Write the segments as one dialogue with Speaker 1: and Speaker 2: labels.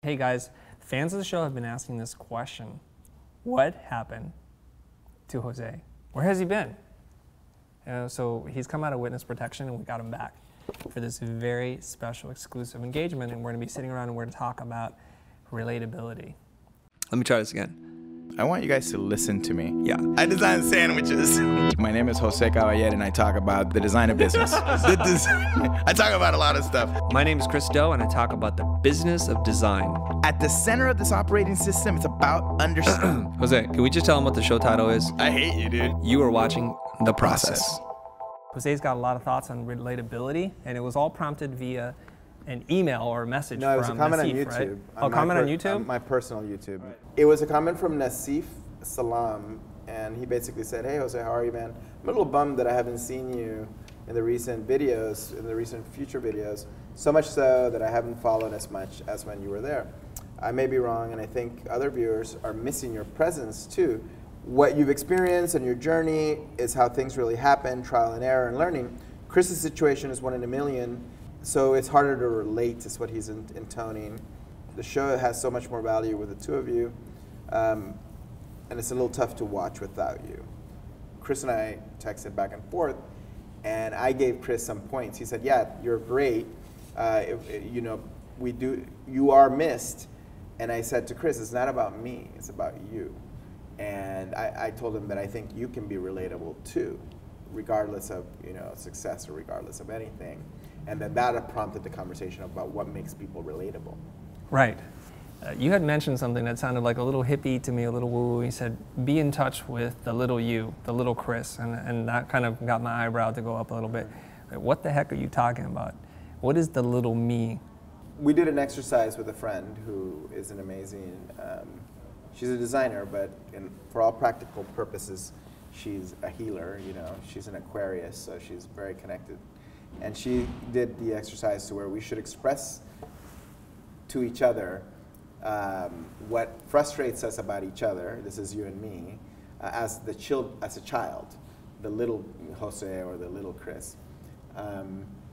Speaker 1: Hey guys, fans of the show have been asking this question. What happened to Jose? Where has he been? So he's come out of witness protection and we got him back for this very special exclusive engagement, and we're gonna be sitting around and we're gonna talk about relatability. Let me try this again.
Speaker 2: I want you guys to listen to me.
Speaker 1: Yeah.
Speaker 2: I design sandwiches. My name is Jose Caballer and I talk about the design of business. I talk about a lot of stuff.
Speaker 1: My name is Chris Doe and I talk about the business of design.
Speaker 2: At the center of this operating system, it's about understanding.
Speaker 1: Jose, can we just tell them what the show title is?
Speaker 2: I hate you, dude.
Speaker 1: You are watching The Process. Jose's got a lot of thoughts on relatability, and it was all prompted via an email or a message from Nassif,
Speaker 3: No, it was a comment on
Speaker 1: right?
Speaker 3: YouTube.
Speaker 1: Oh, comment on YouTube?
Speaker 3: My personal YouTube. Right. It was a comment from Nassif Salam, and he basically said, "Hey Jose, how are you, man? I'm a little bummed that I haven't seen you in the recent videos, in the recent Futur videos, so much so that I haven't followed as much as when you were there. I may be wrong, and I think other viewers are missing your presence too. What you've experienced and your journey is how things really happen, trial and error and learning. Chris's situation is 1 in a million, so it's harder to relate, is what he's intoning. The show has so much more value with the two of you, and it's a little tough to watch without you." Chris and I texted back and forth, and I gave Chris some points. He said, "Yeah, you're great. You know, you are missed." And I said to Chris, "It's not about me, it's about you." And I told him that I think you can be relatable too, regardless of success or regardless of anything. And then that prompted the conversation about what makes people relatable.
Speaker 1: Right. You had mentioned something that sounded like a little hippie to me, a little woo-woo. You said, be in touch with the little you, the little Chris. And that kind of got my eyebrow to go up a little bit. What the heck are you talking about? What is the little me?
Speaker 3: We did an exercise with a friend who is an amazing, she's a designer, but for all practical purposes, she's a healer, she's an Aquarius, so she's very connected. And she did the exercise to where we should express to each other what frustrates us about each other, this is you and me, as a child, the little Jose or the little Chris.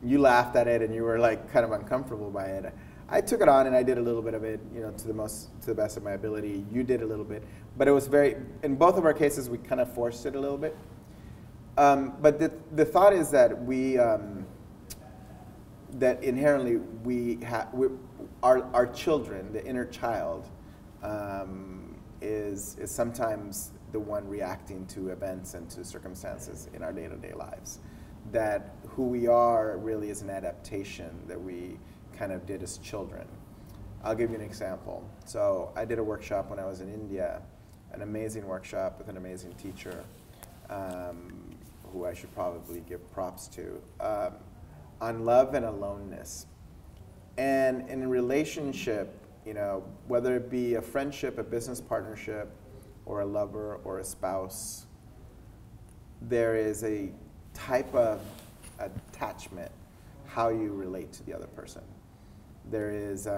Speaker 3: You laughed at it and you were like kind of uncomfortable by it. I took it on and I did a little bit of it, to the best of my ability. You did a little bit, but it was in both of our cases, we kind of forced it a little bit. But the thought is that that inherently our children, the inner child, is sometimes the one reacting to events and to circumstances in our day-to-day lives. That who we are really is an adaptation that we kind of did as children. I'll give you an example. So I did a workshop when I was in India, an amazing workshop with an amazing teacher, who I should probably give props to, on love and aloneness. And in a relationship, whether it be a friendship, a business partnership, or a lover or a spouse, there is a type of attachment, how you relate to the other person. There is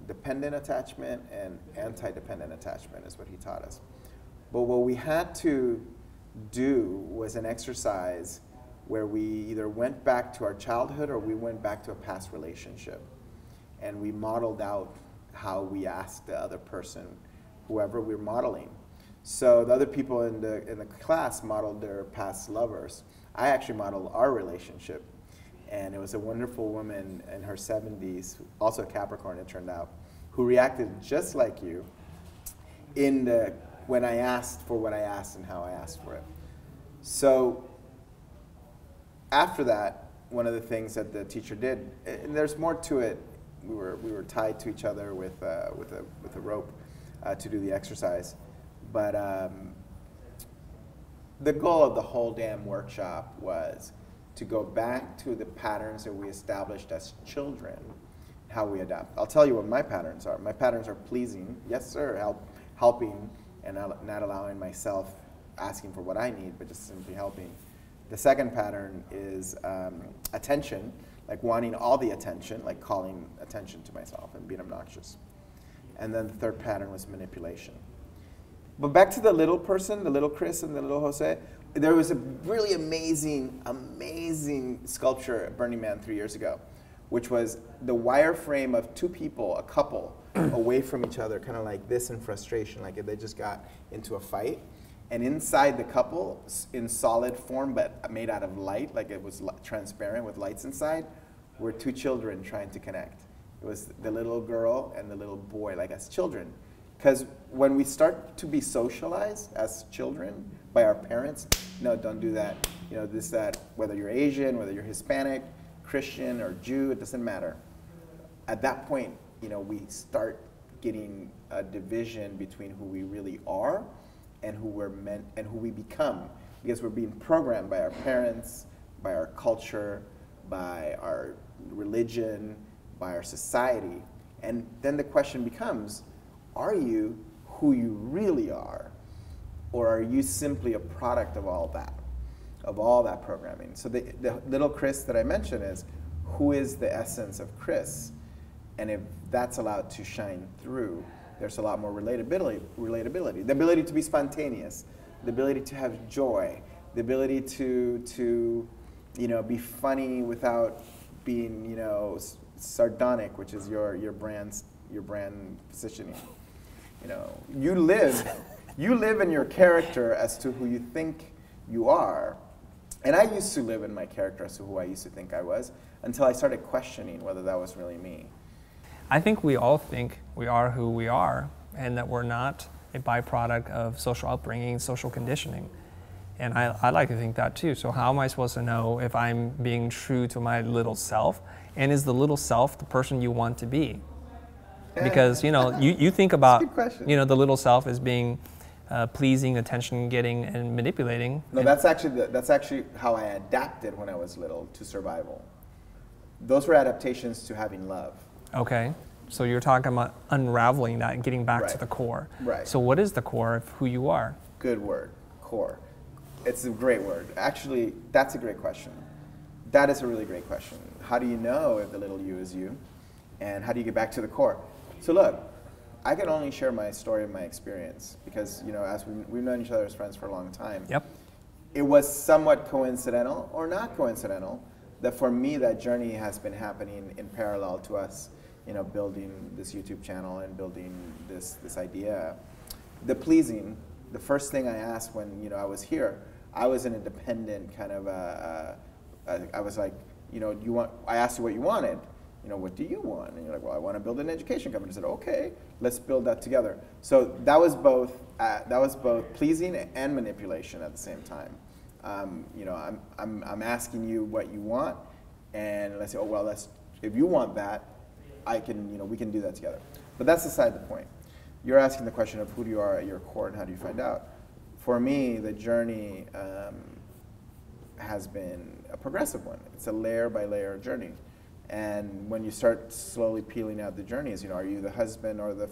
Speaker 3: dependent attachment and anti-dependent attachment is what he taught us. But what we had to do was an exercise where we either went back to our childhood or we went back to a past relationship. And we modeled out how we asked the other person, whoever we're modeling. So the other people in the class modeled their past lovers. I actually modeled our relationship. And it was a wonderful woman in her 70s, also a Capricorn it turned out, who reacted just like you when I asked for what I asked and how I asked for it. So after that, one of the things that the teacher did, and there's more to it, we were tied to each other with a rope to do the exercise. But the goal of the whole damn workshop was to go back to the patterns that we established as children, how we adapt. I'll tell you what my patterns are. My patterns are pleasing, yes sir, helping, and not allowing myself asking for what I need, but just simply helping. The second pattern is attention, like wanting all the attention, like calling attention to myself and being obnoxious. And then the third pattern was manipulation. But back to the little person, the little Chris and the little Jose, there was a really amazing sculpture at Burning Man 3 years ago which was the wireframe of two people, a couple, away from each other, kind of like this in frustration, like if they just got into a fight. And inside the couple, in solid form but made out of light, like it was transparent with lights inside, were two children trying to connect. It was the little girl and the little boy, like as children. Because when we start to be socialized as children by our parents, no, don't do that. You know, this, that, whether you're Asian, whether you're Hispanic, Christian, or Jew, it doesn't matter. At that point, you know, we start getting a division between who we really are and who we're meant and who we become, because we're being programmed by our parents, by our culture, by our religion, by our society. And then the question becomes, are you who you really are? Or are you simply a product of all that programming? So the little Chris that I mentioned is, who is the essence of Chris? And if that's allowed to shine through, there's a lot more relatability. The ability to be spontaneous, the ability to have joy, the ability to you know, be funny without being, you know, sardonic, which is your brand positioning. You know, you live in your character as to who you think you are. And I used to live in my character as to who I used to think I was, until I started questioning whether that was really me.
Speaker 1: I think we all think we are who we are, and that we're not a byproduct of social upbringing, social conditioning. And I like to think that too. So how am I supposed to know if I'm being true to my little self? And is the little self the person you want to be? Because, you know, you think about, you know, the little self as being pleasing, attention getting, and manipulating.
Speaker 3: No, that's actually how I adapted when I was little to survival. Those were adaptations to having love.
Speaker 1: Okay, so you're talking about unraveling that and getting back to the core.
Speaker 3: Right.
Speaker 1: So what is the core of who you are?
Speaker 3: Good word, core. It's a great word. Actually, that's a great question. That is a really great question. How do you know if the little you is you? And how do you get back to the core? So look, I can only share my story and my experience because, you know, as we've known each other as friends for a long time.
Speaker 1: Yep.
Speaker 3: It was somewhat coincidental or not coincidental that for me that journey has been happening in parallel to us, you know, building this YouTube channel and building this idea. The pleasing, the first thing I asked when, you know, I was here, I was an independent kind of I was like, you know, I asked you what you wanted. You know, what do you want? And you're like, well, I want to build an education company. I said, okay, let's build that together. So that was both pleasing and manipulation at the same time. You know, I'm asking you what you want, and let's say, oh well, if you want that, I can, you know, we can do that together. But that's aside the point. You're asking the question of who you are at your core and how do you find out. For me, the journey has been a progressive one. It's a layer by layer journey. And when you start slowly peeling out the journeys, you know, are you the husband or the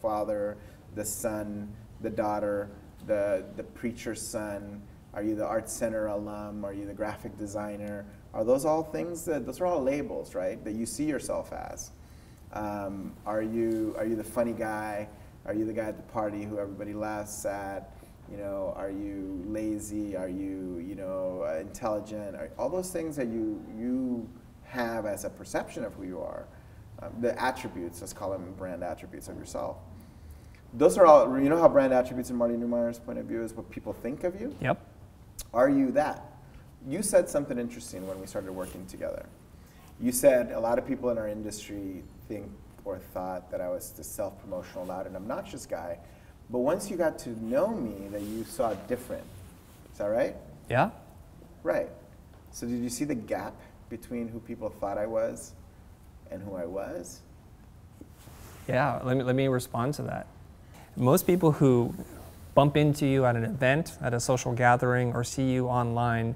Speaker 3: father, the son, the daughter, the preacher's son? Are you the art center alum? Are you the graphic designer? Are those all things those are all labels, right? That you see yourself as. Are you the funny guy? Are you the guy at the party who everybody laughs at? You know, are you lazy? Are you, you know, intelligent? All those things that you have as a perception of who you are, the attributes, let's call them brand attributes of yourself. Those are all, you know how brand attributes in Marty Neumeier's point of view is what people think of you?
Speaker 1: Yep. Are
Speaker 3: you that? You said something interesting when we started working together. You said a lot of people in our industry think or thought that I was the self-promotional, loud and obnoxious guy, but once you got to know me, that you saw different. Is that right?
Speaker 1: Yeah.
Speaker 3: Right. So did you see the gap between who people thought I was and who I was?
Speaker 1: Yeah, let me respond to that. Most people who bump into you at an event, at a social gathering, or see you online,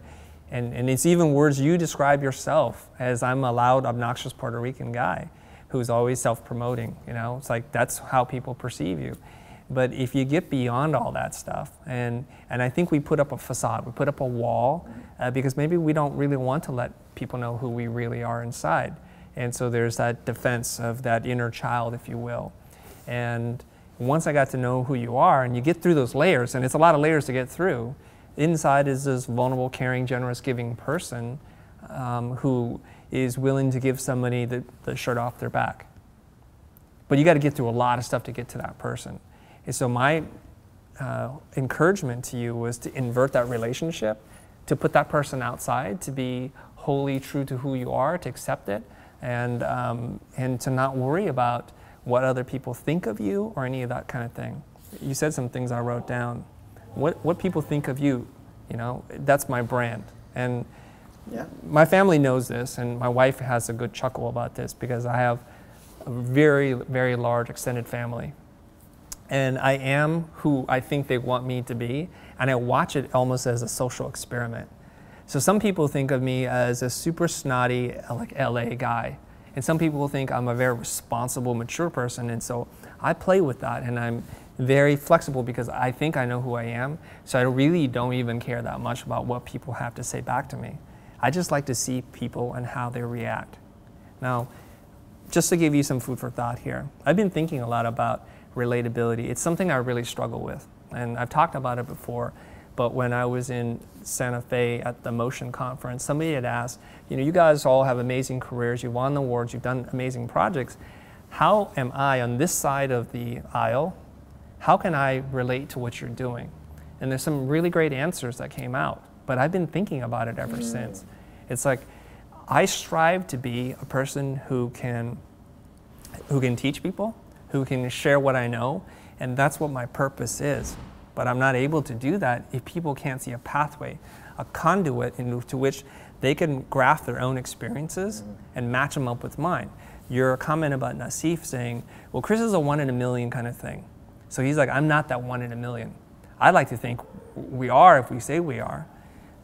Speaker 1: and it's even words you describe yourself as, I'm a loud, obnoxious Puerto Rican guy who's always self-promoting, you know? It's like, that's how people perceive you. But if you get beyond all that stuff, and I think we put up a facade, we put up a wall, because maybe we don't really want to let people know who we really are inside. And so there's that defense of that inner child, if you will. And once I got to know who you are, and you get through those layers, and it's a lot of layers to get through, inside is this vulnerable, caring, generous, giving person who is willing to give somebody the shirt off their back. But you got to get through a lot of stuff to get to that person. And so my encouragement to you was to invert that relationship, to put that person outside, to be wholly true to who you are, to accept it, and to not worry about what other people think of you or any of that kind of thing. You said some things I wrote down. What people think of you, you know, that's my brand. And
Speaker 3: Yeah.
Speaker 1: my family knows this, and my wife has a good chuckle about this because I have a very, very large extended family. And I am who I think they want me to be, and I watch it almost as a social experiment. So some people think of me as a super snotty, like LA guy, and some people think I'm a very responsible, mature person, and so I play with that, and I'm very flexible because I think I know who I am, so I really don't even care that much about what people have to say back to me. I just like to see people and how they react. Now, just to give you some food for thought here, I've been thinking a lot about relatability. It's something I really struggle with, and I've talked about it before, but when I was in Santa Fe at the Motion Conference, somebody had asked, you know, you guys all have amazing careers, you've won awards, you've done amazing projects. How am I on this side of the aisle? How can I relate to what you're doing? And there's some really great answers that came out, but I've been thinking about it ever since. It's like, I strive to be a person who can teach people, who can share what I know, and that's what my purpose is. But I'm not able to do that if people can't see a pathway, a conduit into which they can graft their own experiences and match them up with mine. Your comment about Nassif saying, well, Chris is a 1 in a million kind of thing. So he's like, I'm not that 1 in a million. I'd like to think we are if we say we are.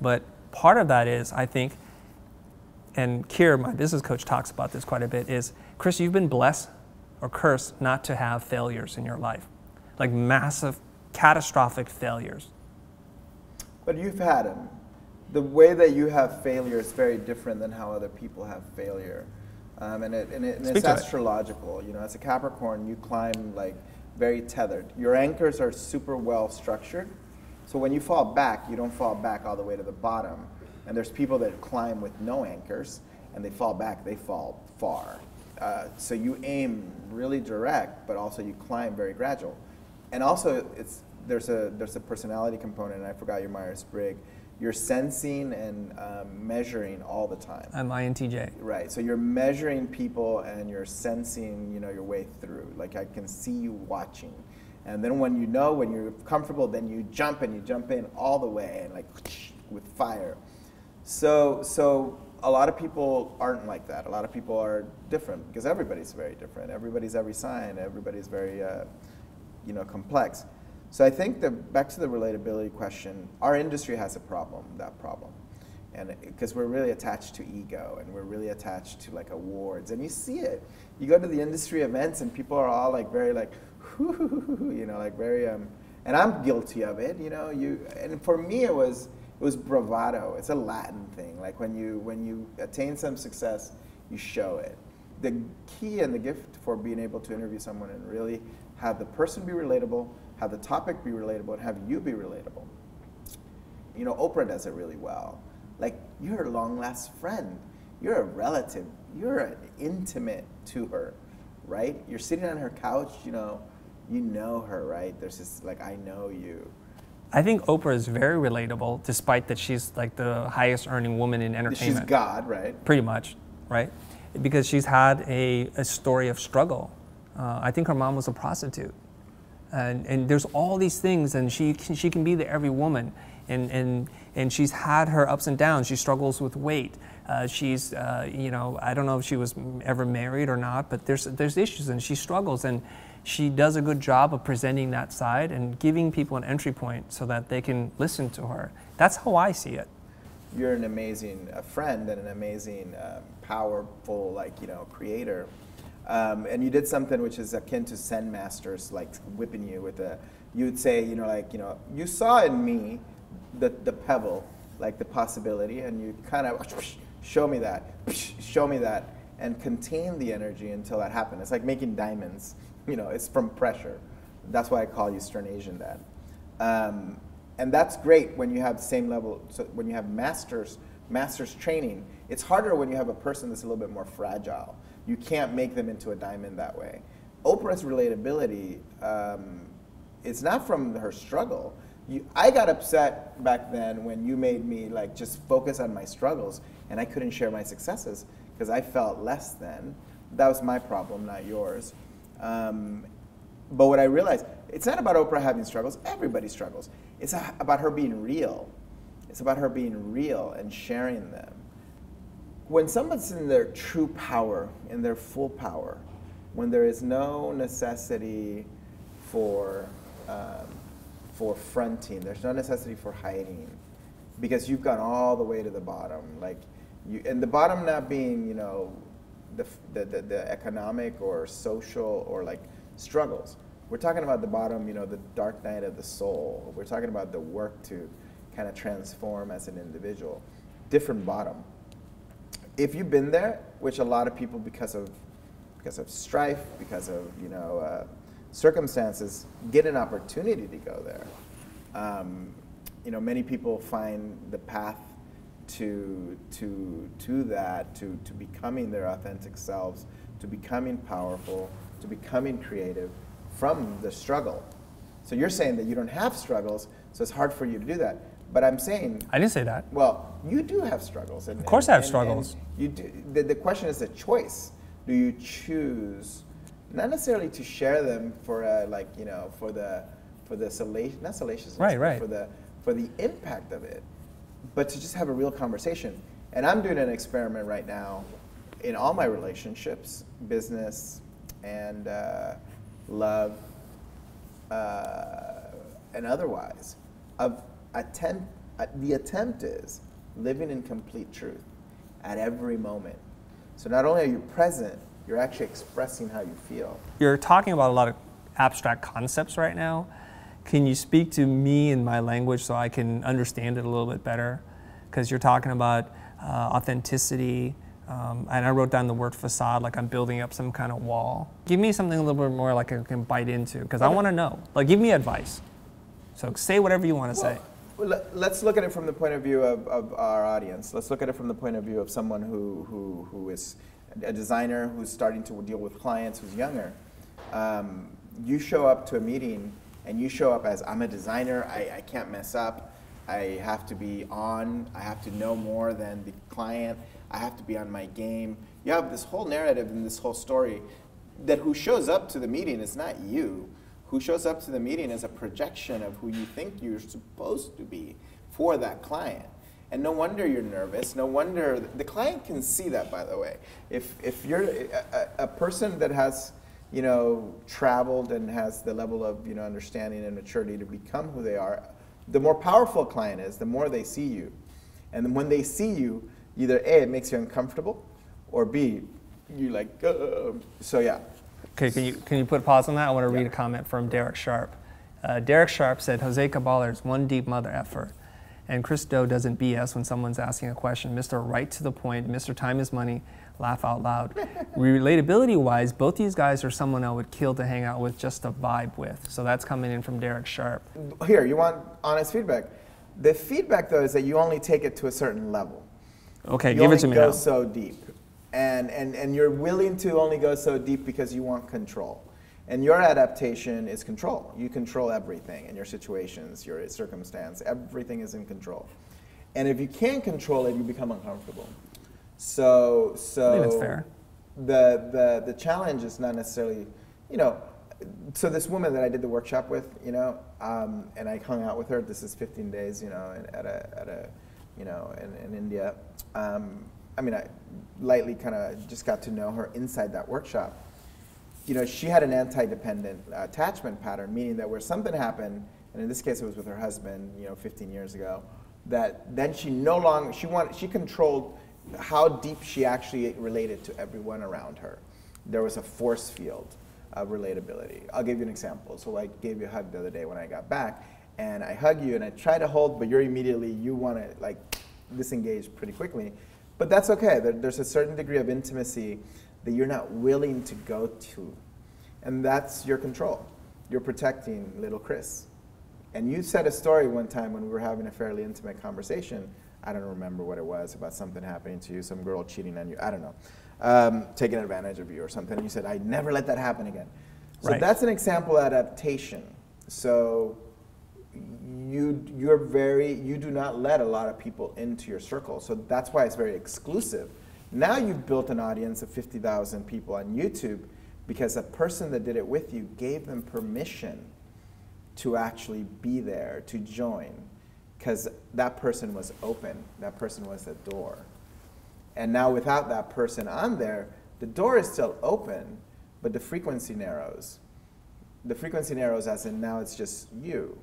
Speaker 1: But part of that is, I think, and Kier, my business coach, talks about this quite a bit, is, Chris, you've been blessed or cursed not to have failures in your life, like massive, catastrophic failures.
Speaker 3: But you've had them. The way that you have failure is very different than how other people have failure. And it's astrological. You know, as a Capricorn, you climb like very tethered. Your anchors are super well structured. So when you fall back, you don't fall back all the way to the bottom. And there's people that climb with no anchors, and they fall back, they fall far. So you aim really direct, but also you climb very gradual. And also, there's a personality component, and I forgot your Myers-Briggs. You're sensing and measuring all the time.
Speaker 1: I'm INTJ.
Speaker 3: Right. So you're measuring people and you're sensing, you know, your way through. Like, I can see you watching. And then when you're comfortable, then you jump in all the way and like with fire. So a lot of people aren't like that. A lot of people are different because everybody's very different. Everybody's every sign. Everybody's very, complex. So I think back to the relatability question, our industry has that problem. And because we're really attached to ego and we're really attached to like awards, and you see it. You go to the industry events and people are all like very like, you know, like very, and I'm guilty of it, you know, and for me it was bravado. It's a Latin thing. Like when you attain some success, you show it. The key and the gift for being able to interview someone and really have the person be relatable, have the topic be relatable, and have you be relatable. You know, Oprah does it really well. Like, you're a long-last friend. You're a relative. You're an intimate to her, right? You're sitting on her couch, you know her, right? There's this, like, I know you.
Speaker 1: I think Oprah is very relatable, despite that she's like the highest earning woman in entertainment.
Speaker 3: She's God, right?
Speaker 1: Pretty much, right? Because she's had a story of struggle. I think her mom was a prostitute. And there's all these things, and she can be the every woman. And she's had her ups and downs. She struggles with weight. I don't know if she was ever married or not, but there's issues, and she struggles. And she does a good job of presenting that side and giving people an entry point so that they can listen to her. That's how I see it.
Speaker 3: You're an amazing friend and an amazing, powerful, creator. And you did something which is akin to Zen masters, like whipping you with you would say, you saw in me the pebble, like the possibility, and you kind of show me that, and contain the energy until that happened. It's like making diamonds, it's from pressure. That's why I call you Stern Asian Dad. And that's great when you have the same level, so when you have masters master's training. It's harder when you have a person that's a little bit more fragile. You can't make them into a diamond that way. Oprah's relatability, it's not from her struggle. I got upset back then when you made me like just focus on my struggles and I couldn't share my successes because I felt less than. That was my problem, not yours. But what I realized, it's not about Oprah having struggles. Everybody struggles. It's about her being real. It's about her being real and sharing them. When someone's in their true power, in their full power, when there is no necessity for fronting, there's no necessity for hiding, because you've gone all the way to the bottom. And the bottom not being, you know, the economic or social or like struggles. We're talking about the bottom, you know, the dark night of the soul. We're talking about the work to kind of transform as an individual. Different bottom. If you've been there, which a lot of people, because of strife, because of, you know, circumstances, get an opportunity to go there. You know, many people find the path to that, to becoming their authentic selves, to becoming powerful, to becoming creative from the struggle. So you're saying that you don't have struggles, so it's hard for you to do that. But I'm saying...
Speaker 1: I didn't say that.
Speaker 3: Well, you do have struggles.
Speaker 1: Of course I have struggles.
Speaker 3: And you do, the question is a choice. Do you choose, not necessarily to share them for like, you know, for the salation, not salaciousness,
Speaker 1: right.
Speaker 3: for the impact of it, but to just have a real conversation. And I'm doing an experiment right now in all my relationships, business and love and otherwise, the attempt is living in complete truth at every moment. So not only are you present, you're actually expressing how you feel. You're
Speaker 1: talking about a lot of abstract concepts right now. Can you speak to me in my language so I can understand it a little bit better? Because you're talking about authenticity, and I wrote down the word facade, like I'm building up some kind of wall. Give me something a little bit more like I can bite into, because I want to know. Like, give me advice. So say whatever you want to say.
Speaker 3: Well, let's look at it from the point of view of our audience. Let's look at it from the point of view of someone who is a designer who's starting to deal with clients who's younger. You show up to a meeting and you show up as, I'm a designer, I can't mess up, I have to be on, I have to know more than the client, I have to be on my game. You have this whole narrative and this whole story that who shows up to the meeting is not you. Who shows up to the meeting is a projection of who you think you're supposed to be for that client. And no wonder you're nervous. No wonder the client can see that, by the way. If you're a person that has, you know, traveled and has the level of, you know, understanding and maturity to become who they are, the more powerful a client is, the more they see you. And then when they see you, either A, it makes you uncomfortable, or B, you like, so yeah.
Speaker 1: Okay, can you put a pause on that? I want to read a comment from Derek Sharp. Derek Sharp said, Jose Caballer is one deep mother effer. And Chris Doe doesn't BS when someone's asking a question. Mr. Right to the point, Mr. Time is money, laugh out loud. Relatability-wise, both these guys are someone I would kill to hang out with, just to vibe with. So that's coming in from Derek Sharp.
Speaker 3: Here, you want honest feedback. The feedback, though, is that you only take it to a certain level.
Speaker 1: Okay, give it to me now.
Speaker 3: You only go so deep. And you're willing to only go so deep because you want control. And your adaptation is control. You control everything in your situations, your circumstance. Everything is in control. And if you can't control it, you become uncomfortable. So
Speaker 1: I think that's fair.
Speaker 3: The challenge is not necessarily, you know, so this woman that I did the workshop with, you know, and I hung out with her. This is 15 days, you know, at a you know, in India. I mean, I lightly kind of just got to know her inside that workshop. You know, she had an anti-dependent attachment pattern, meaning that where something happened, and in this case it was with her husband, you know, 15 years ago, that then she no longer, she controlled how deep she actually related to everyone around her. There was a force field of relatability. I'll give you an example. So I gave you a hug the other day when I got back, and I hug you and I try to hold, but you want to like disengage pretty quickly. But that's okay. There's a certain degree of intimacy that you're not willing to go to. And that's your control. You're protecting little Chris. And you said a story one time when we were having a fairly intimate conversation I don't remember what it was, about something happening to you, some girl cheating on you, I don't know, taking advantage of you or something. And you said, I never let that happen again. So
Speaker 1: Right.
Speaker 3: that's an example of adaptation. So you do not let a lot of people into your circle. So that's why it's very exclusive. Now you've built an audience of 50,000 people on YouTube because a person that did it with you gave them permission to actually be there, to join, because that person was open, that person was the door. And now without that person on there, the door is still open, but the frequency narrows. The frequency narrows as in now it's just you.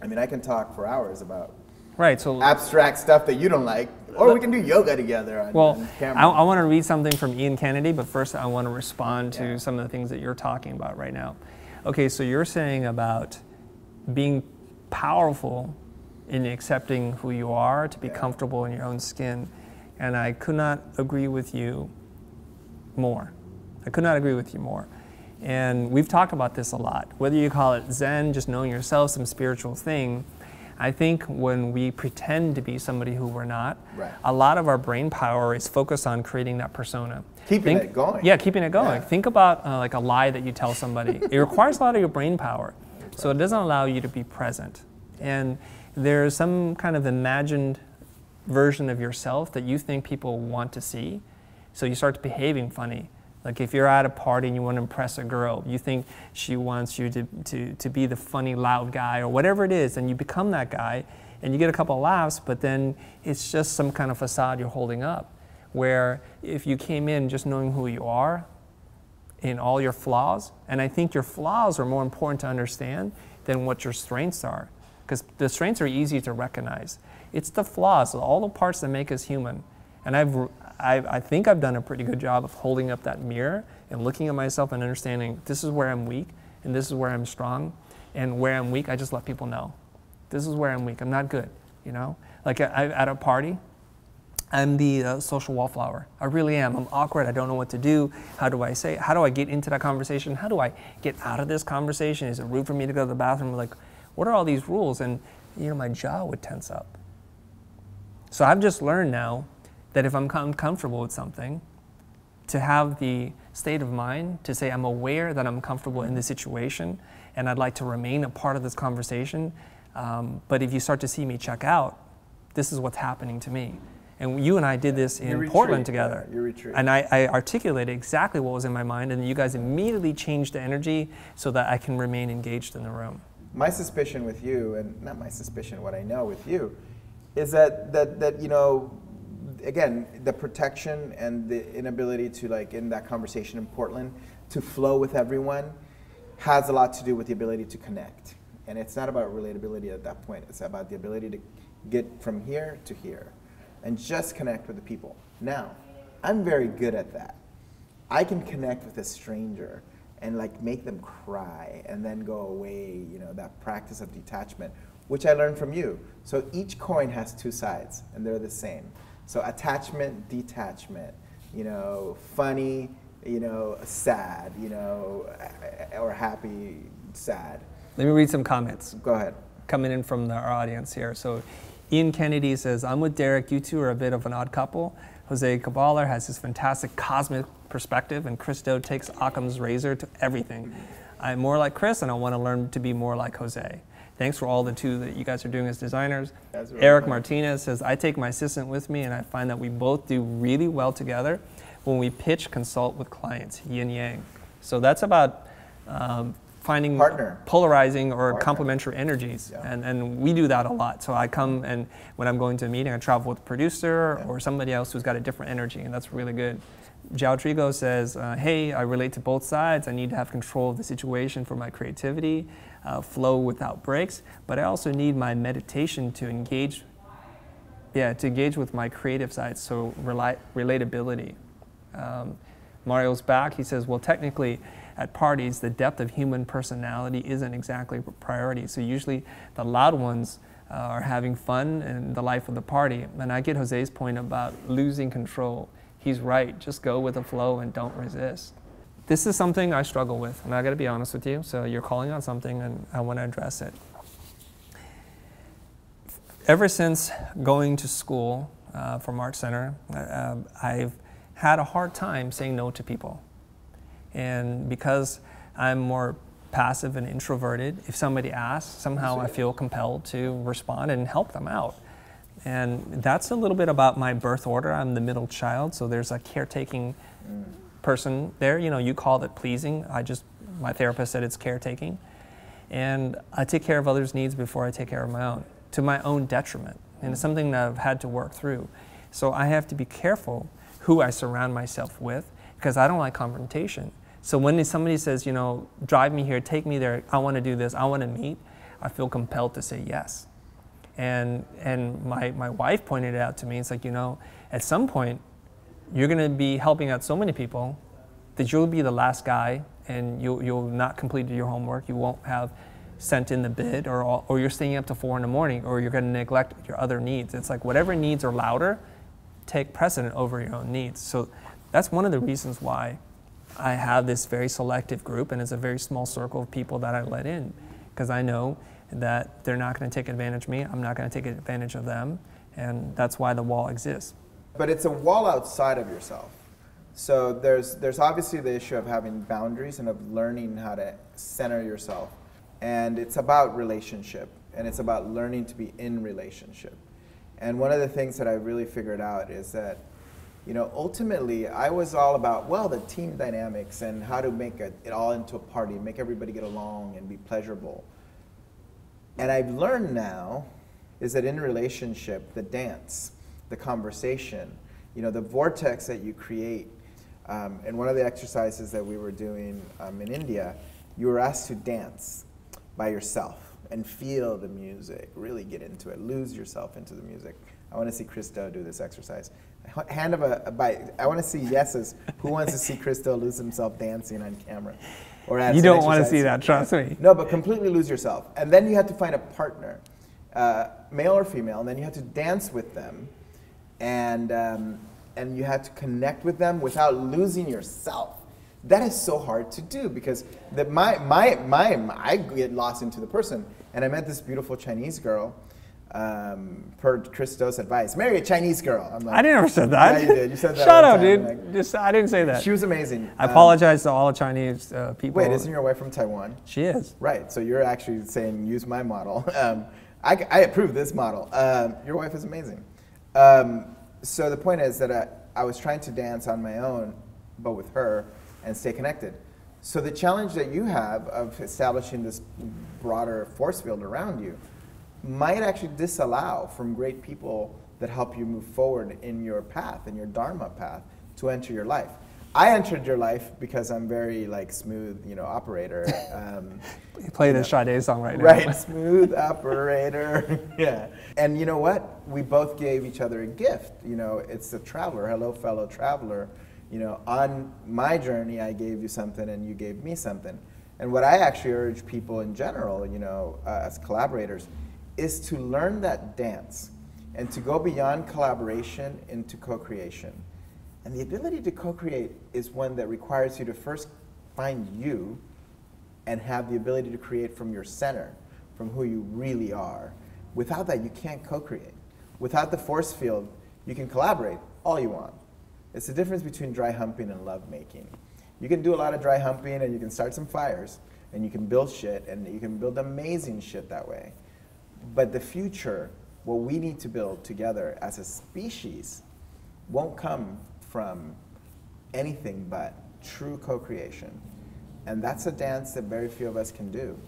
Speaker 3: I mean, I can talk for hours about
Speaker 1: Right. So
Speaker 3: abstract stuff that you don't like, or we can do yoga together on camera.
Speaker 1: I want to read something from Ian Kennedy, but first I want to respond to some of the things that you're talking about right now. Okay, so you're saying about being powerful in accepting who you are, to be comfortable in your own skin, and I could not agree with you more. I could not agree with you more. And we've talked about this a lot. Whether you call it Zen, just knowing yourself, some spiritual thing, I think when we pretend to be somebody who we're not, a lot of our brain power is focused on creating that persona.
Speaker 3: Keeping it going.
Speaker 1: Yeah, keeping it going. Think about like a lie that you tell somebody. It requires a lot of your brain power. So it doesn't allow you to be present. And there's some kind of imagined version of yourself that you think people want to see. So you start behaving funny. Like if you're at a party and you want to impress a girl, you think she wants you to be the funny, loud guy or whatever it is, and you become that guy and you get a couple of laughs, but then it's just some kind of facade you're holding up. Where if you came in just knowing who you are in all your flaws, and I think your flaws are more important to understand than what your strengths are, because the strengths are easy to recognize. It's the flaws, all the parts that make us human. And I think I've done a pretty good job of holding up that mirror and looking at myself and understanding this is where I'm weak and this is where I'm strong. And where I'm weak, I just let people know. This is where I'm weak. I'm not good, you know? Like at a party, I'm the social wallflower. I really am. I'm awkward. I don't know what to do. How do I say it? How do I get into that conversation? How do I get out of this conversation? Is it rude for me to go to the bathroom? Like, what are all these rules? And, you know, my jaw would tense up. So I've just learned now that if I'm uncomfortable with something, to have the state of mind to say I'm aware that I'm comfortable in this situation and I'd like to remain a part of this conversation, but if you start to see me check out, this is what's happening to me. And you and I did this in Portland together. And I articulated exactly what was in my mind, and you guys immediately changed the energy so that I can remain engaged in the room.
Speaker 3: My suspicion with you, and not my suspicion, what I know with you, is that you know, again, the protection and the inability to, like, in that conversation in Portland, to flow with everyone has a lot to do with the ability to connect. And it's not about relatability at that point. It's about the ability to get from here to here and just connect with the people. Now, I'm very good at that. I can connect with a stranger and like make them cry and then go away, you know, that practice of detachment, which I learned from you. So each coin has two sides and they're the same. So attachment, detachment, you know, funny, you know, sad, you know, or happy, sad.
Speaker 1: Let me read some comments.
Speaker 3: Go ahead.
Speaker 1: Coming in from our audience here. So Ian Kennedy says, I'm with Derek. You two are a bit of an odd couple. Jose Caballer has his fantastic cosmic perspective, and Chris Do takes Occam's razor to everything. I'm more like Chris, and I want to learn to be more like Jose. Thanks for all the two that you guys are doing as designers. Really Eric funny. Martinez says, I take my assistant with me, and I find that we both do really well together when we pitch, consult with clients, yin yang. So that's about finding polarizing or complementary energies, and we do that a lot. So I come, and when I'm going to a meeting, I travel with a producer or somebody else who's got a different energy, and that's really good. Jao Trigo says, hey, I relate to both sides. I need to have control of the situation for my creativity, flow without breaks, but I also need my meditation to engage, with my creative side, so relatability. Mario's back, he says, well, technically, at parties, the depth of human personality isn't exactly a priority. So usually the loud ones are having fun in the life of the party. And I get Jose's point about losing control. He's right, just go with the flow and don't resist. This is something I struggle with, and I gotta be honest with you. So you're calling on something and I wanna address it. ever since going to school from Art Center, I've had a hard time saying no to people. And because I'm more passive and introverted, if somebody asks, somehow I feel compelled to respond and help them out. And that's a little bit about my birth order. I'm the middle child, so there's a caretaking person there. You know, you called it pleasing. My therapist said it's caretaking. And I take care of others' needs before I take care of my own, to my own detriment. And it's something that I've had to work through. So I have to be careful who I surround myself with, because I don't like confrontation. So when somebody says, you know, drive me here, take me there, I want to do this, I want to meet, I feel compelled to say yes. And my wife pointed it out to me. It's like, you know, at some point, you're going to be helping out so many people that you'll be the last guy, and you'll not complete your homework. You won't have sent in the bid, or you're staying up to 4 in the morning, or you're going to neglect your other needs. It's like whatever needs are louder, take precedent over your own needs. So that's one of the reasons why I have this very selective group, and it's a very small circle of people that I let in, because I know that they're not going to take advantage of me, I'm not going to take advantage of them, and that's why the wall exists.
Speaker 3: But it's a wall outside of yourself. So there's obviously the issue of having boundaries and of learning how to center yourself. And it's about relationship, and it's about learning to be in relationship. And one of the things that I really figured out is that, you know, ultimately I was all about, well, the team dynamics and how to make it all into a party, make everybody get along and be pleasurable. And I've learned now is that in relationship, the dance, the conversation, you know, the vortex that you create. And one of the exercises that we were doing in India, you were asked to dance by yourself and feel the music, really get into it, lose yourself into the music. I want to see Christo do this exercise. I want to see yeses. Who wants to see Christo lose himself dancing on camera? Or
Speaker 1: you don't want to see that, trust me.
Speaker 3: No, but completely lose yourself. And then you have to find a partner, male or female, and then you have to dance with them. And you have to connect with them without losing yourself. That is so hard to do, because I get lost into the person. And I met this beautiful Chinese girl, per Christo's advice, marry a Chinese girl. I'm like,
Speaker 1: I never said that.
Speaker 3: Yeah, you did. You said that.
Speaker 1: Shut up, dude. Like, I didn't say that.
Speaker 3: She was amazing.
Speaker 1: I apologize to all the Chinese people.
Speaker 3: Wait, isn't your wife from Taiwan?
Speaker 1: She is.
Speaker 3: Right. So you're actually saying use my model. I approve this model. Your wife is amazing. So the point is that I was trying to dance on my own, but with her, and stay connected. So the challenge that you have of establishing this broader force field around you might actually disallow from great people that help you move forward in your path, in your Dharma path, to enter your life. I entered your life because I'm very like smooth, you know, operator.
Speaker 1: You played a Sade song right now.
Speaker 3: Right, smooth operator. Yeah. And you know what? We both gave each other a gift. You know, it's the traveler. Hello, fellow traveler. You know, on my journey, I gave you something and you gave me something. And what I actually urge people in general, you know, as collaborators, is to learn that dance and to go beyond collaboration into co-creation. And the ability to co-create is one that requires you to first find you and have the ability to create from your center, from who you really are. Without that, you can't co-create. Without the force field, you can collaborate all you want. It's the difference between dry humping and love making. You can do a lot of dry humping and you can start some fires and you can build shit and you can build amazing shit that way. But the future, what we need to build together as a species, won't come from anything but true co-creation. And that's a dance that very few of us can do.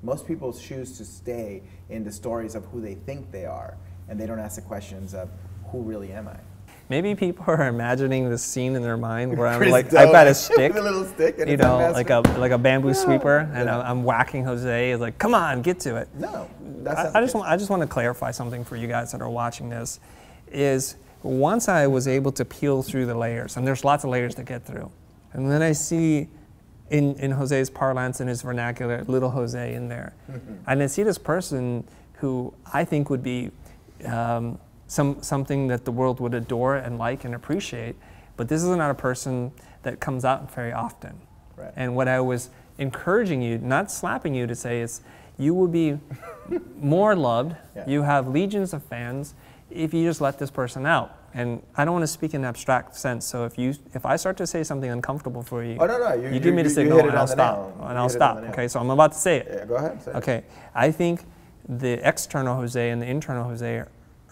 Speaker 3: Most people choose to stay in the stories of who they think they are, and they don't ask the questions of who really am I?
Speaker 1: Maybe people are imagining this scene in their mind where I'm like, I've got a stick,
Speaker 3: a little stick, and
Speaker 1: you know, like a bamboo sweeper, and I'm whacking Jose. It's like, come on, get to it.
Speaker 3: No,
Speaker 1: I just want to clarify something for you guys that are watching this. Is once I was able to peel through the layers, and there's lots of layers to get through, and then I see in Jose's parlance, in his vernacular, little Jose in there, and I see this person who I think would be something that the world would adore and like and appreciate, but this is not a person that comes out very often.
Speaker 3: Right.
Speaker 1: And what I was encouraging you, not slapping you, to say is, You will be more loved.
Speaker 3: Yeah.
Speaker 1: You have legions of fans if you just let this person out. And I don't want to speak in an abstract sense. So if I start to say something uncomfortable for you,
Speaker 3: Oh, no,
Speaker 1: you give me the signal and I'll stop. And I'll stop. Okay, so I'm about to say it.
Speaker 3: Yeah, go ahead. Say it.
Speaker 1: Okay, I think the external Jose and the internal Jose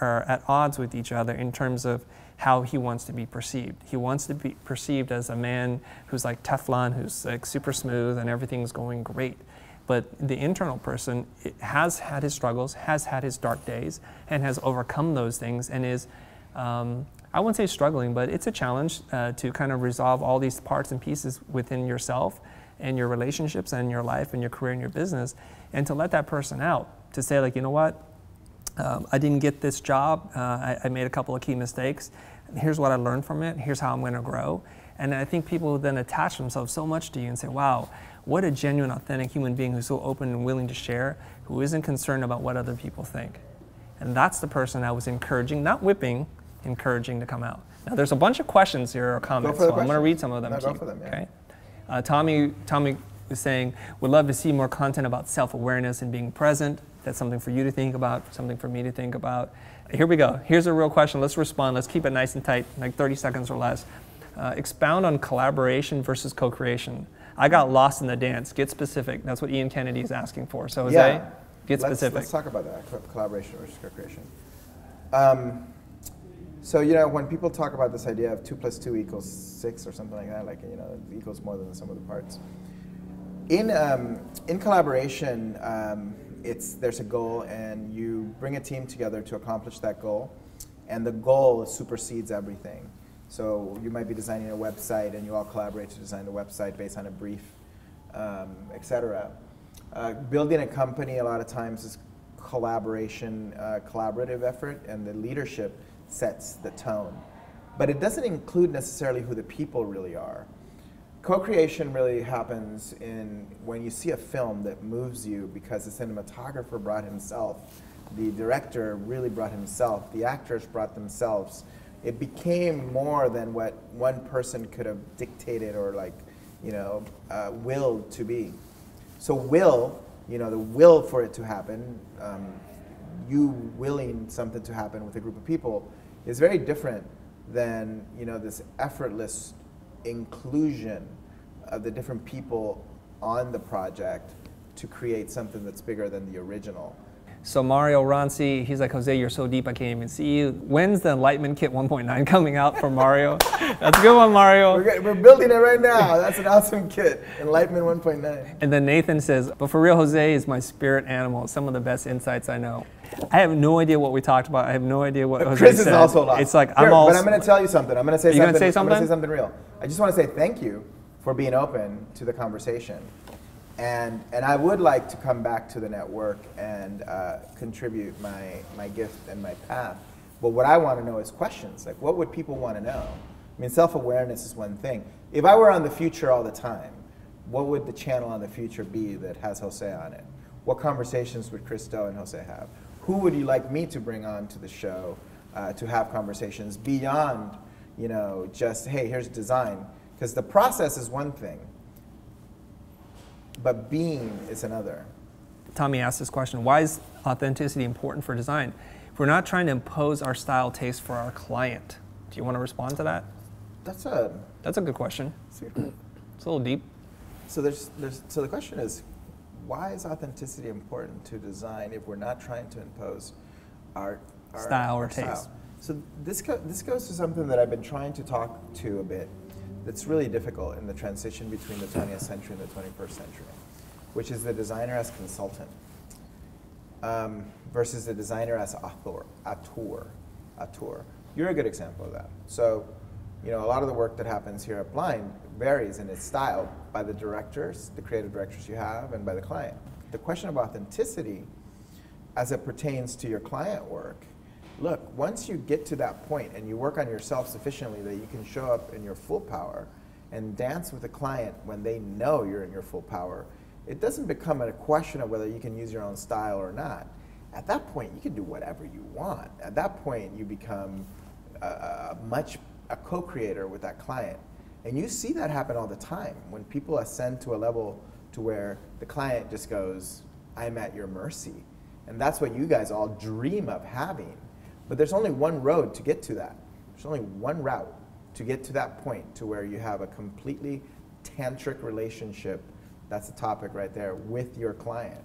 Speaker 1: are at odds with each other in terms of how he wants to be perceived. He wants to be perceived as a man who's like Teflon, who's like super smooth and everything's going great. But the internal person has had his struggles, has had his dark days, and has overcome those things and is, I wouldn't say struggling, but it's a challenge to kind of resolve all these parts and pieces within yourself and your relationships and your life and your career and your business, and to let that person out, to say like, you know what, I didn't get this job, I made a couple of key mistakes, here's what I learned from it, here's how I'm going to grow. And I think people then attach themselves so much to you and say, wow, what a genuine, authentic human being who's so open and willing to share, who isn't concerned about what other people think. And that's the person I was encouraging, not whipping, encouraging to come out. Now there's a bunch of questions here or comments, so I'm going to read some of them to you.
Speaker 3: Go for them, yeah.
Speaker 1: Okay? Tommy was saying, would love to see more content about self-awareness and being present. That's something for you to think about, something for me to think about. Here we go. Here's a real question. Let's respond. Let's keep it nice and tight, like 30 seconds or less. Expound on collaboration versus co-creation. I got lost in the dance. Get specific. That's what Ian Kennedy is asking for. So Jose, get specific.
Speaker 3: Let's talk about that, collaboration versus co-creation. So, you know, when people talk about this idea of 2 + 2 = 6 or something like that, like, you know, it equals more than the sum of the parts. In collaboration, there's a goal and you bring a team together to accomplish that goal, and the goal supersedes everything. So you might be designing a website and you all collaborate to design the website based on a brief, etc. Building a company a lot of times is collaboration, collaborative effort, and the leadership sets the tone. But it doesn't include necessarily who the people really are. Co-creation really happens when you see a film that moves you because the cinematographer brought himself, the director really brought himself, the actors brought themselves. It became more than what one person could have dictated or willed to be. So the will for it to happen, you willing something to happen with a group of people is very different than, this effortless inclusion of the different people on the project to create something that's bigger than the original.
Speaker 1: So Mario Ronci, he's like, Jose, you're so deep I can't even see you. When's the Enlightenment Kit 1.9 coming out for Mario? That's a good one, Mario.
Speaker 3: We're building it right now. That's an awesome kit, Enlightenment 1.9.
Speaker 1: And then Nathan says, but for real, Jose is my spirit animal. Some of the best insights I know. I have no idea what we talked about. I have no idea what Jose
Speaker 3: Chris
Speaker 1: said.
Speaker 3: is also lost.
Speaker 1: It's like,
Speaker 3: Here,
Speaker 1: I'm all...
Speaker 3: But I'm going to tell you something. I'm going to say
Speaker 1: something. Say something?
Speaker 3: I'm going to say something real. I just want to say thank you for being open to the conversation. And I would like to come back to the network and contribute my gift and my path. But what I want to know is questions. Like, what would people want to know? I mean, self-awareness is one thing. If I were on the Future all the time, what would the channel on the Future be that has Jose on it? What conversations would Christo and Jose have? Who would you like me to bring on to the show to have conversations beyond, just, hey, here's design? Because the process is one thing, but being is another.
Speaker 1: Tommy asked this question, why is authenticity important for design? If we're not trying to impose our style taste for our client, do you want to respond to that?
Speaker 3: That's a
Speaker 1: good question. It's a little deep.
Speaker 3: So the question is, why is authenticity important to design if we're not trying to impose our
Speaker 1: style or taste?
Speaker 3: So this goes to something that I've been trying to talk to a bit. That's really difficult in the transition between the 20th century and the 21st century, which is the designer as consultant versus the designer as auteur. You're a good example of that. So, a lot of the work that happens here at Blind varies in its style by the directors, the creative directors you have, and by the client. The question of authenticity as it pertains to your client work, look, once you get to that point and you work on yourself sufficiently that you can show up in your full power and dance with the client when they know you're in your full power, it doesn't become a question of whether you can use your own style or not. At that point, you can do whatever you want. At that point, you become a co-creator with that client. And you see that happen all the time when people ascend to a level to where the client just goes, I'm at your mercy. And that's what you guys all dream of having. But there's only one road to get to that. There's only one route to get to that point to where you have a completely tantric relationship, that's the topic right there, with your client.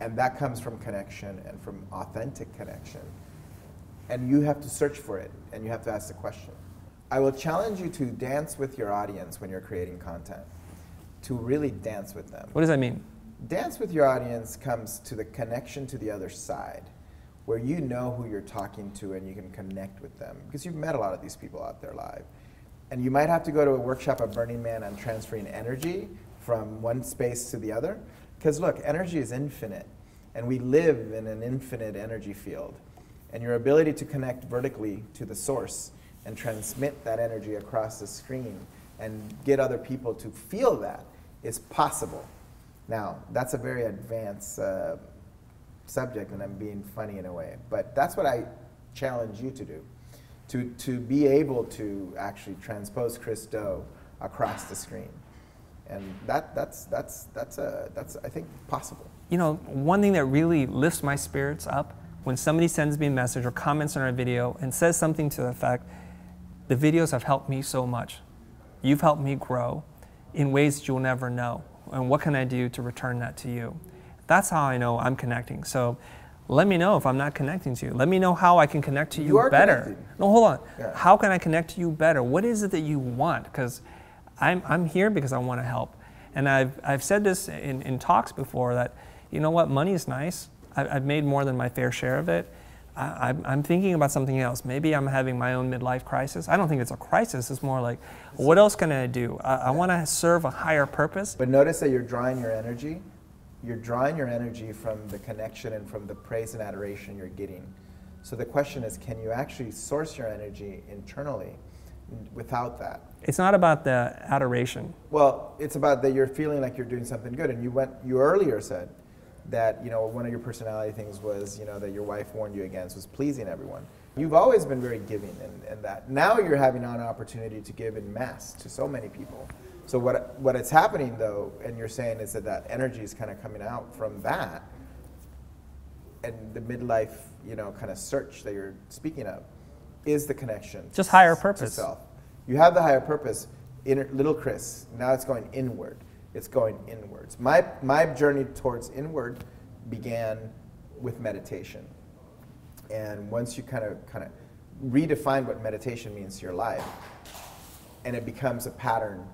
Speaker 3: And that comes from connection and from authentic connection. And you have to search for it, and you have to ask the question. I will challenge you to dance with your audience when you're creating content, to really dance with them.
Speaker 1: What does that mean?
Speaker 3: Dance with your audience comes to the connection to the other side, where you know who you're talking to and you can connect with them. Because you've met a lot of these people out there live. And you might have to go to a workshop of Burning Man on transferring energy from one space to the other. Because look, energy is infinite, and we live in an infinite energy field. And your ability to connect vertically to the source and transmit that energy across the screen and get other people to feel that is possible. Now, that's a very advanced subject, and I'm being funny in a way, but that's what I challenge you to do, to be able to actually transpose Chris Do across the screen. And that's I think possible.
Speaker 1: You know, one thing that really lifts my spirits up when somebody sends me a message or comments on our video and says something to the effect, the videos have helped me so much. You've helped me grow in ways that you'll never know. And what can I do to return that to you? That's how I know I'm connecting. So let me know if I'm not connecting to you. Let me know how I can connect to you better.
Speaker 3: Connected.
Speaker 1: No, hold on.
Speaker 3: Yeah.
Speaker 1: How can I connect to you better? What is it that you want? Because I'm here because I want to help. And I've said this in talks before that, you know what, money is nice. I've made more than my fair share of it. I'm thinking about something else. Maybe I'm having my own midlife crisis. I don't think it's a crisis. It's more like, what else can I do? I want to serve a higher purpose.
Speaker 3: But notice that you're drawing your energy. You're drawing your energy from the connection and from the praise and adoration you're getting. So the question is, can you actually source your energy internally without that?
Speaker 1: It's not about the adoration.
Speaker 3: Well, it's about that you're feeling like you're doing something good. And you earlier said that, you know, one of your personality things was, you know, that your wife warned you against was pleasing everyone. You've always been very giving and that. Now you're having an opportunity to give in mass to so many people. So what is happening though, and you're saying is that energy is kind of coming out from that, and the midlife, you know, kind of search that you're speaking of is the connection.
Speaker 1: Just higher purpose.
Speaker 3: To self. You have the higher purpose, little Chris. Now it's going inward. It's going inwards. My journey towards inward began with meditation. And once you kind of redefine what meditation means to your life, and it becomes a pattern,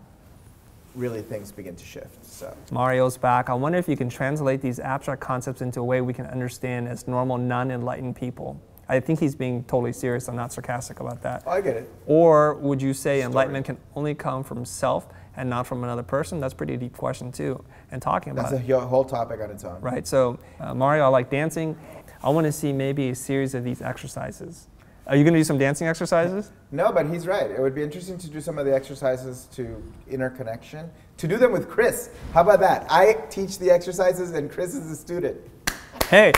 Speaker 3: really things begin to shift. So
Speaker 1: Mario's back. I wonder if you can translate these abstract concepts into a way we can understand as normal, non-enlightened people. I think he's being totally serious. I'm not sarcastic about that.
Speaker 3: Oh, I get it.
Speaker 1: Or would you say enlightenment can only come from self and not from another person? That's a pretty deep question too, and talking about
Speaker 3: That's a whole topic on its own.
Speaker 1: Right, so Mario, I like dancing. I want to see maybe a series of these exercises. Are you going to do some dancing exercises?
Speaker 3: No, but he's right. It would be interesting to do some of the exercises to inner connection, to do them with Chris. How about that? I teach the exercises and Chris is the student.
Speaker 1: Hey,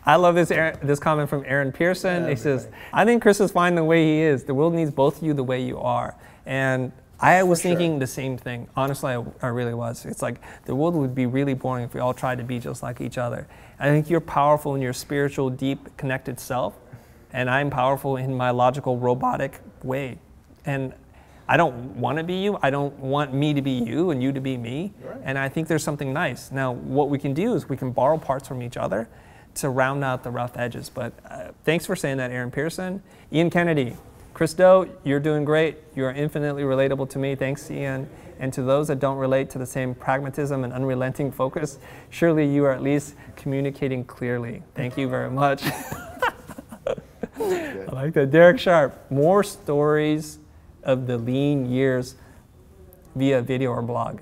Speaker 1: I love this comment from Aaron Pearson.
Speaker 3: Yeah,
Speaker 1: he says, I think Chris is fine the way he is. The world needs both of you the way you are. And I was thinking the same thing. Honestly, I really was. It's like the world would be really boring if we all tried to be just like each other. I think you're powerful in your spiritual, deep, connected self, and I'm powerful in my logical, robotic way. And I don't want to be you. I don't want me to be you and you to be me.
Speaker 3: Right.
Speaker 1: And I think there's something nice. Now, what we can do is we can borrow parts from each other to round out the rough edges. But thanks for saying that, Aaron Pearson. Ian Kennedy. Chris Do, you're doing great. You are infinitely relatable to me. Thanks, Ian. And to those that don't relate to the same pragmatism and unrelenting focus, surely you are at least communicating clearly. Thank you very much. I like that. Derek Sharp, more stories of the lean years via video or blog.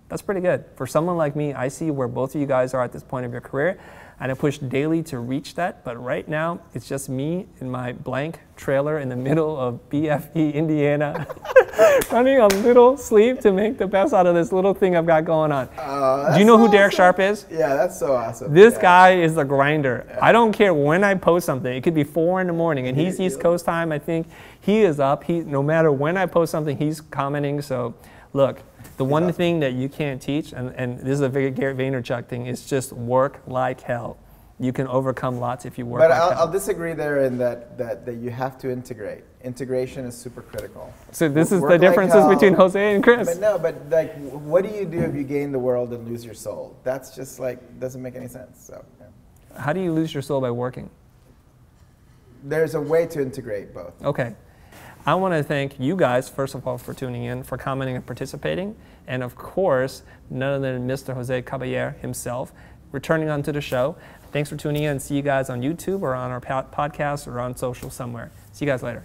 Speaker 1: That's pretty good. For someone like me, I see where both of you guys are at this point of your career, and I push daily to reach that, but right now, it's just me in my blank trailer in the middle of BFE, Indiana, running a little sleep to make the best out of this little thing I've got going on. Do you know who Derek Sharp is?
Speaker 3: Yeah, that's so awesome.
Speaker 1: This guy is the grinder. Yeah. I don't care when I post something. It could be 4 in the morning, and he's East Coast time, I think. He is up. No matter when I post something, he's commenting, so Look, the one thing that you can't teach, and this is a very Gary Vaynerchuk thing, is just work like hell. You can overcome lots if you work like hell.
Speaker 3: But I'll disagree there in that you have to integrate. Integration is super critical.
Speaker 1: So this is the differences between Jose and Chris.
Speaker 3: But like, what do you do if you gain the world and lose your soul? That's just like, doesn't make any sense. So, yeah.
Speaker 1: How do you lose your soul by working?
Speaker 3: There's a way to integrate both.
Speaker 1: Okay. I want to thank you guys, first of all, for tuning in, for commenting and participating. And of course, none other than Mr. Jose Caballer himself, returning onto the show. Thanks for tuning in. See you guys on YouTube or on our podcast or on social somewhere. See you guys later.